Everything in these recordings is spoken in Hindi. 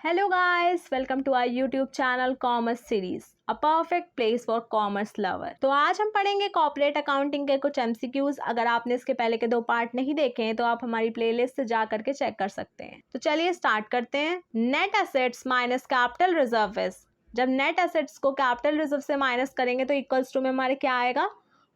Hello guys, welcome to our YouTube channel Commerce Series, a perfect place for commerce lover। तो आज हम पढ़ेंगे कॉर्पोरेट अकाउंटिंग के कुछ MCQs। अगर आपने इसके पहले के 2 पार्ट नहीं देखे हैं तो आप हमारी प्लेलिस्ट से जा करके चेक कर सकते हैं। तो चलिए स्टार्ट करते हैं। Net assets minus capital reserve is, जब नेट एसेट्स को कैपिटल रिजर्व से माइनस करेंगे तो इक्वल्स टू में हमारे क्या आएगा?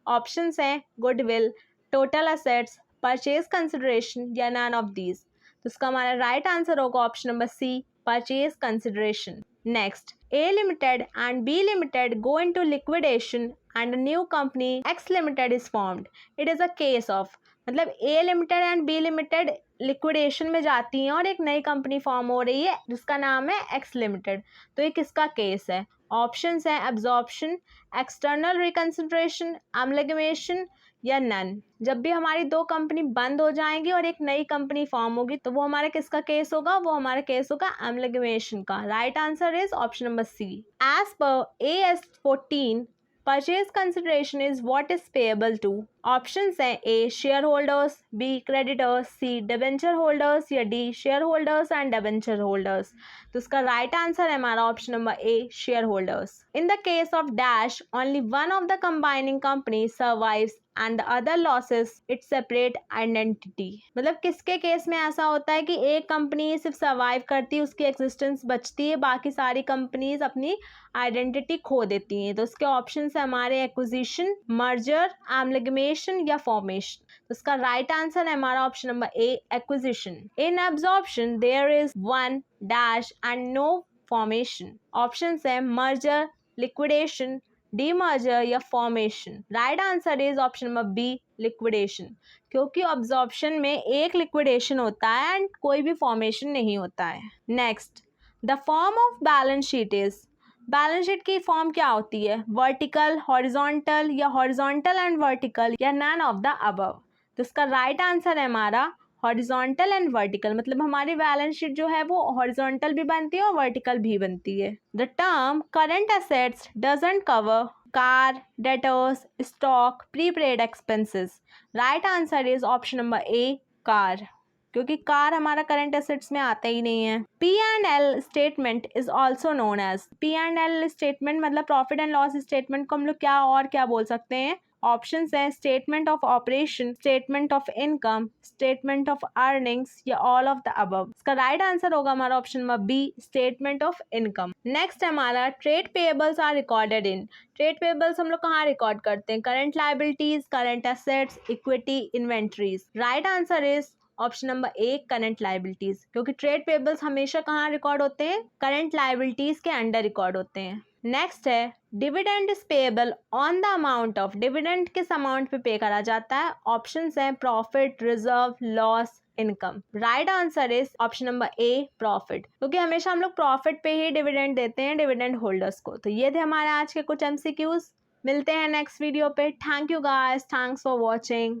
ऑप्शंस हैं goodwill, total assets, purchase consideration या नन ऑफ दीज। तो इसका हमारा राइट आंसर होगा option number C, purchase consideration. Next, A Limited and B Limited go into liquidation and a new company X Limited is formed. It is a case of, मतलब A Limited and B Limited liquidation में जाती हैं और एक नई कंपनी फॉर्म हो रही है जिसका नाम है एक्स लिमिटेड। तो ये किसका केस है? ऑप्शंस हैं एब्जॉर्प्शन, एक्सटर्नल रिकंसिडरेशन, अमलगमेशन या नन। जब भी हमारी 2 कंपनी बंद हो जाएंगी और एक नई कंपनी फॉर्म होगी तो वो हमारे किसका केस होगा? वो हमारा केस होगा अमलगमेशन का। Right answer is option number C. As per AS 14 purchase consideration is what is payable to. Options हैं A share holders, B creditors, C debenture holders या D share holders and debenture holders. तो इसका राइट आंसर है हमारा option number A share holders. In the case of dash only one of the combining company survives and the other loses its separate identity. मतलब किसके केस में ऐसा होता है कि एक कंपनी सिर्फ सर्वाइव करती है, उसकी एग्जिस्टेंस बचती है, बाकी सारी कंपनीज अपनी आइडेंटिटी खो देती हैं। तो इसके ऑप्शन है हमारे एक्विजिशन, मर्जर, एमलगमेशन या फॉर्मेशन। तो इसका राइट आंसर है हमारा option number A acquisition. In absorption there is one dash and no formation. Option है मर्जर, लिक्विडेशन, डीमर्जर या formation. Right answer is option number B liquidation, क्योंकि ऑब्जॉर्प्शन में एक लिक्विडेशन होता है एंड कोई भी फॉर्मेशन नहीं होता है। Next, the form of balance sheet is, balance sheet की फॉर्म क्या होती है? वर्टिकल, हॉरिजॉन्टल या हॉरिजॉन्टल एंड वर्टिकल या नन ऑफ द अबव। तो इसका राइट आंसर है हमारा हॉरिजॉन्टल एंड वर्टिकल। मतलब हमारी बैलेंस शीट जो है वो हॉरिजॉन्टल भी बनती है और वर्टिकल भी बनती है। The term current assets doesn't cover car, debtors, stock, prepaid expenses. Right answer is option number A car, क्योंकि कार हमारा करंट एसेट्स में आता ही नहीं है। P&L statement is also known as, P&L statement मतलब प्रॉफिट एंड लॉस स्टेटमेंट को हम लोग क्या बोल सकते हैं? ऑप्शंस हैं statement of operation, statement of income, statement of earnings या ऑल ऑफ द अबव। इसका राइट आंसर होगा हमारा option number B statement of income. Next है हमारा trade payables are recorded in. Trade payables हम लोग कहाँ रिकॉर्ड करते हैं? Current liabilities, current assets, equity, inventories. Right answer is option number A current liabilities, क्योंकि ट्रेड पेएबल्स हमेशा कहाँ रिकॉर्ड होते हैं? करंट लायबिलिटीज के अंडर रिकॉर्ड होते हैं। नेक्स्ट है dividend is payable on the amount of, dividend किस अमाउंट पे पे करा जाता है? ऑप्शंस हैं profit, reserve, loss, income. Right answer is option number A profit, क्योंकि हमेशा हम लोग प्रॉफिट पे ही डिविडेंड देते हैं डिविडेंड होल्डर्स को। तो ये थे हमारे आज के कुछ MCQs। मिलते हैं नेक्स्ट वीडियो पे। Thank you guys, thanks for watching.